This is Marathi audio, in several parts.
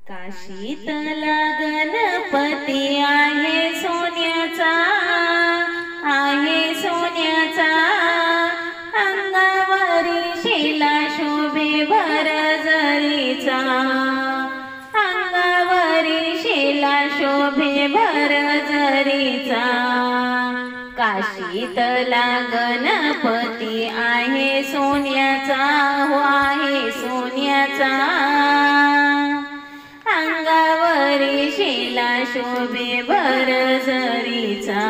काशीतला गणपती आहे सोन्याचा, आहे सोन्याचा। अंगावरी शिला शोभे भरजरीचा, अंगावरी शिला शोभे भरजरीचा। काशीतला गणपती आहे सोन्याचा, हो आहे सोन्याचा। अंगावरी शिला शोभे भरजरीचा।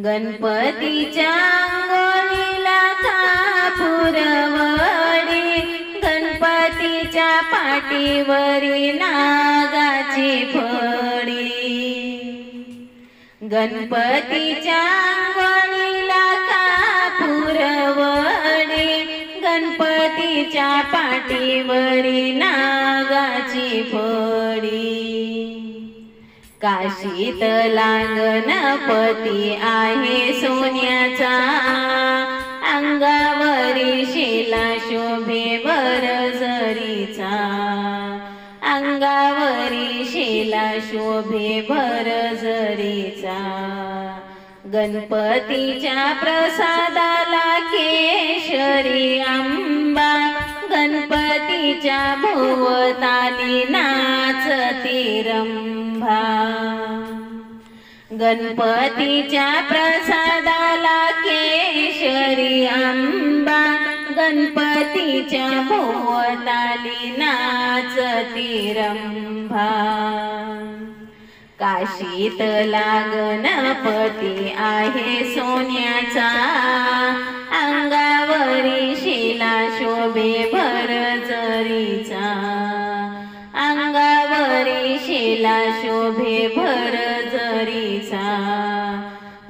गणपतीच्या अंगोलीला कापूर वडी, गणपतीच्या पाठीवरी नागाची फडी। गणपतीच्या अंगोलीला कापूर वडी, गणपतीच्या पाठीवरी नागाची फडी। काशीतला गणपती आहे सोन्याचा, अंगावरी शिला शोभे भरजरीचा, अंगावरी शिला शोभे भरजरीचा। गणपतीच्या प्रसादाला केशरी आंबा, गणपतीच्या भोवताली नाचती रंभा। गणपतीच्या प्रसादाला केशरी आंबा, गणपतीच्या भोवताली नाचती रंभा। काशीतला गणपती आहे सोन्याचा, अंगावरी शिला शोभे भरजरीचा, अंगावरी शिला शोभे भरजरीचा।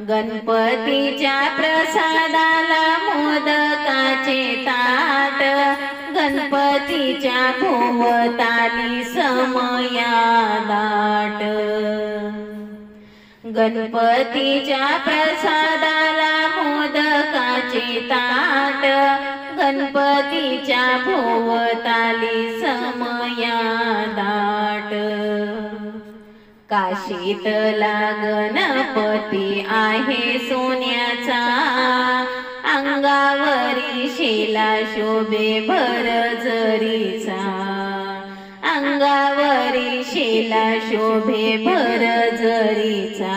गणपतीच्या प्रसादाला मोदकाचे ताट, गणपतीच्या भोवताली समया दाट। गणपतीच्या प्रसादाला मोदकाचे ताट, गणपतीच्या भोवताली समया दाट। काशीतला गणपती आहे सोन्याचा, अंगावरी शिला शोभे भरजरीचा, अंगावरी शिला शोभे भरजरीचा।